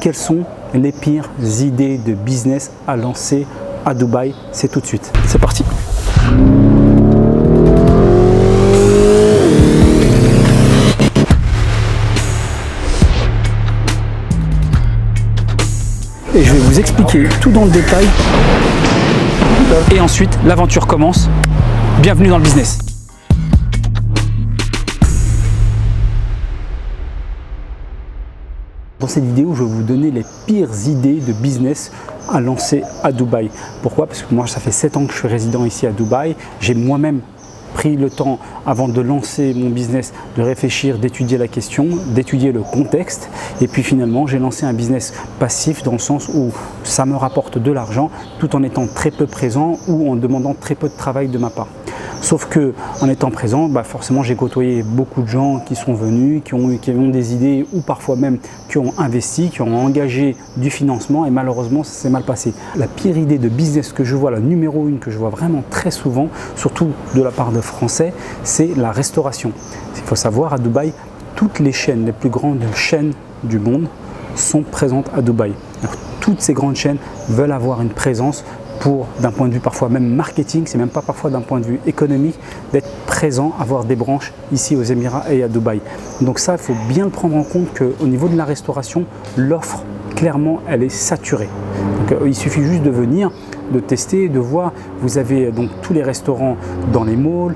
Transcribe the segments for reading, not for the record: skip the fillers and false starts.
quelles sont les pires idées de business à lancer à Dubaï? C'est tout de suite. C'est parti. Et je vais vous expliquer tout dans le détail. Et ensuite, l'aventure commence. Bienvenue dans le business. Dans cette vidéo, je vais vous donner les pires idées de business à lancer à Dubaï. Pourquoi? Parce que moi, ça fait 7 ans que je suis résident ici à Dubaï. J'ai moi-même pris le temps, avant de lancer mon business, de réfléchir, d'étudier la question, d'étudier le contexte. Et puis finalement, j'ai lancé un business passif dans le sens où ça me rapporte de l'argent tout en étant très peu présent ou en demandant très peu de travail de ma part. Sauf que en étant présent, forcément j'ai côtoyé beaucoup de gens qui sont venus, qui ont des idées ou parfois même qui ont investi, qui ont engagé du financement et malheureusement ça s'est mal passé. La pire idée de business que je vois, la numéro 1 que je vois vraiment très souvent, surtout de la part de Français, c'est la restauration. Il faut savoir, à Dubaï, toutes les chaînes, les plus grandes chaînes du monde sont présentes à Dubaï. Alors, toutes ces grandes chaînes veulent avoir une présence pour, d'un point de vue parfois même marketing, c'est même pas parfois d'un point de vue économique, d'être présent, avoir des branches ici aux Émirats et à Dubaï. Donc ça, il faut bien le prendre en compte qu'au niveau de la restauration, l'offre, clairement, elle est saturée. Donc, il suffit juste de venir, de tester, de voir. Vous avez donc tous les restaurants dans les malls,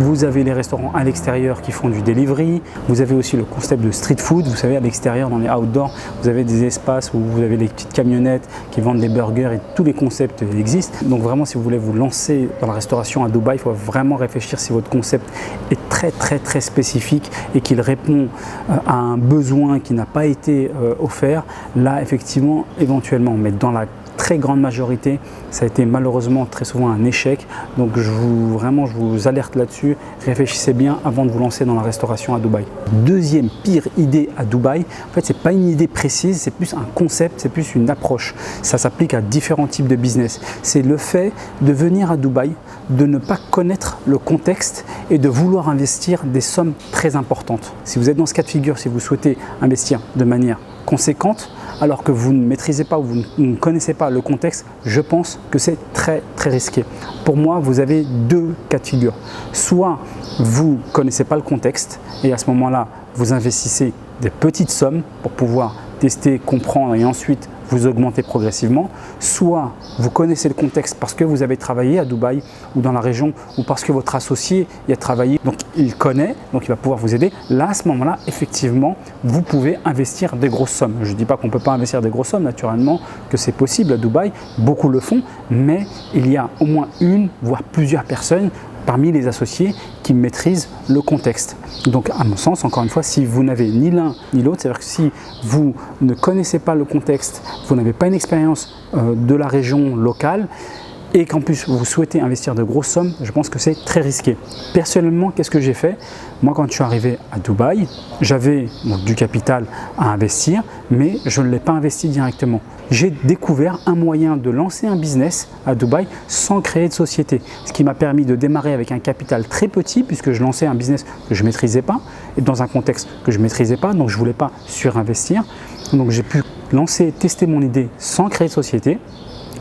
vous avez les restaurants à l'extérieur qui font du delivery, vous avez aussi le concept de street food, vous savez à l'extérieur dans les outdoors, vous avez des espaces où vous avez les petites camionnettes qui vendent des burgers et tous les concepts existent. Donc vraiment si vous voulez vous lancer dans la restauration à Dubaï, il faut vraiment réfléchir si votre concept est très spécifique et qu'il répond à un besoin qui n'a pas été offert, là effectivement éventuellement, mais dans la très grande majorité, ça a été malheureusement très souvent un échec. Donc je vous alerte là-dessus. Réfléchissez bien avant de vous lancer dans la restauration à Dubaï. Deuxième pire idée à Dubaï, en fait, c'est pas une idée précise, c'est plus un concept, c'est plus une approche. Ça s'applique à différents types de business. C'est le fait de venir à Dubaï, de ne pas connaître le contexte et de vouloir investir des sommes très importantes. Si vous êtes dans ce cas de figure, si vous souhaitez investir de manière conséquente, alors que vous ne maîtrisez pas ou vous ne connaissez pas le contexte, je pense que c'est très risqué. Pour moi, vous avez deux cas de figure. Soit vous ne connaissez pas le contexte et à ce moment-là, vous investissez des petites sommes pour pouvoir tester, comprendre et ensuite vous augmentez progressivement. Soit vous connaissez le contexte parce que vous avez travaillé à Dubaï ou dans la région ou parce que votre associé y a travaillé, donc il connaît, donc il va pouvoir vous aider. Là, à ce moment-là, effectivement, vous pouvez investir des grosses sommes. Je ne dis pas qu'on ne peut pas investir des grosses sommes, naturellement, que c'est possible à Dubaï, beaucoup le font, mais il y a au moins une, voire plusieurs personnes parmi les associés qui maîtrisent le contexte. Donc à mon sens, encore une fois, si vous n'avez ni l'un ni l'autre, c'est-à-dire que si vous ne connaissez pas le contexte, vous n'avez pas une expérience de la région locale, et qu'en plus vous souhaitez investir de grosses sommes, je pense que c'est très risqué. Personnellement, qu'est-ce que j'ai fait? Moi, quand je suis arrivé à Dubaï, j'avais du capital à investir, mais je ne l'ai pas investi directement. J'ai découvert un moyen de lancer un business à Dubaï sans créer de société, ce qui m'a permis de démarrer avec un capital très petit puisque je lançais un business que je ne maîtrisais pas et dans un contexte que je ne maîtrisais pas, donc je ne voulais pas surinvestir. Donc j'ai pu tester mon idée sans créer de société.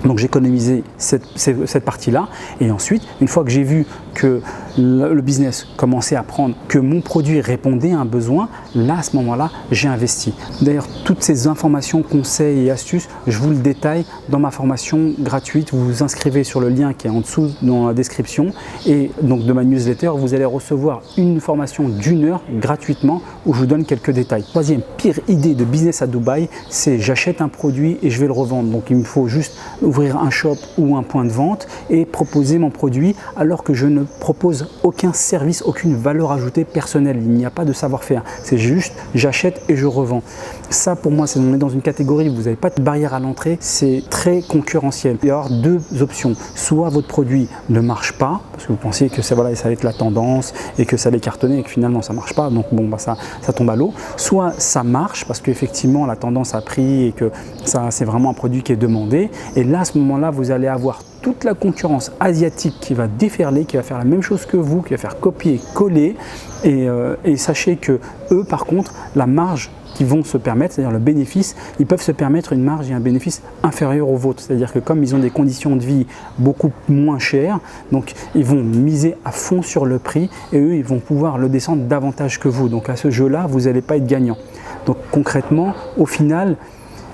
Donc j'ai économisé cette partie-là et ensuite, une fois que j'ai vu que le business commençait à prendre, que mon produit répondait à un besoin, là à ce moment-là, j'ai investi. D'ailleurs, toutes ces informations, conseils et astuces, je vous le détaille dans ma formation gratuite. Vous vous inscrivez sur le lien qui est en dessous dans la description et donc de ma newsletter, vous allez recevoir une formation d'1 heure gratuitement où je vous donne quelques détails. Troisième pire idée de business à Dubaï, c'est j'achète un produit et je vais le revendre. Donc il me faut juste ouvrir un shop ou un point de vente et proposer mon produit alors que je ne propose aucun service, aucune valeur ajoutée personnelle. Il n'y a pas de savoir-faire. C'est juste j'achète et je revends. Ça pour moi, on est dans une catégorie où vous n'avez pas de barrière à l'entrée. C'est très concurrentiel. Il y aura deux options. Soit votre produit ne marche pas parce que vous pensiez que ça va être la tendance et que ça allait cartonner et que finalement ça ne marche pas. Donc bon, ça tombe à l'eau. Soit ça marche parce qu'effectivement la tendance a pris et que c'est vraiment un produit qui est demandé. Et là, à ce moment-là, vous allez avoir toute la concurrence asiatique qui va déferler, qui va faire la même chose que vous, qui va faire copier-coller. Et sachez que eux, par contre, la marge qu'ils vont se permettre, c'est-à-dire le bénéfice, ils peuvent se permettre une marge et un bénéfice inférieur au vôtre. C'est-à-dire que comme ils ont des conditions de vie beaucoup moins chères, donc ils vont miser à fond sur le prix et eux, ils vont pouvoir le descendre davantage que vous. Donc à ce jeu-là, vous n'allez pas être gagnant. Donc concrètement, au final,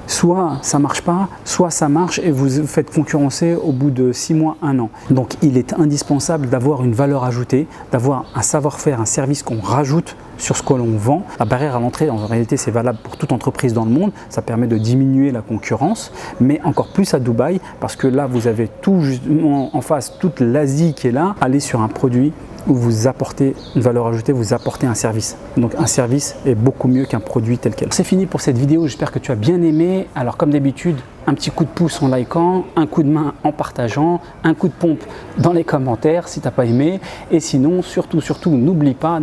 soit ça ne marche pas, soit ça marche et vous vous faites concurrencer au bout de 6 mois, 1 an. Donc il est indispensable d'avoir une valeur ajoutée, d'avoir un savoir-faire, un service qu'on rajoute sur ce que l'on vend. La barrière à l'entrée, en réalité, c'est valable pour toute entreprise dans le monde. Ça permet de diminuer la concurrence, mais encore plus à Dubaï, parce que là, vous avez tout justement en face, toute l'Asie qui est là. Allez sur un produit où vous apportez une valeur ajoutée, vous apportez un service. Donc un service est beaucoup mieux qu'un produit tel quel. C'est fini pour cette vidéo, j'espère que tu as bien aimé. Alors comme d'habitude, un petit coup de pouce en likant, un coup de main en partageant, un coup de pompe dans les commentaires si tu n'as pas aimé. Et sinon, surtout, n'oublie pas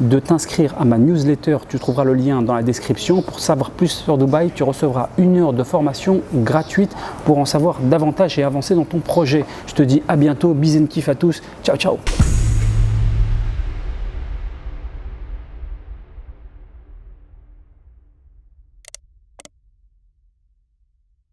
de t'inscrire à ma newsletter. Tu trouveras le lien dans la description. Pour savoir plus sur Dubaï, tu recevras 1 heure de formation gratuite pour en savoir davantage et avancer dans ton projet. Je te dis à bientôt, bisous and kiff à tous. Ciao, ciao.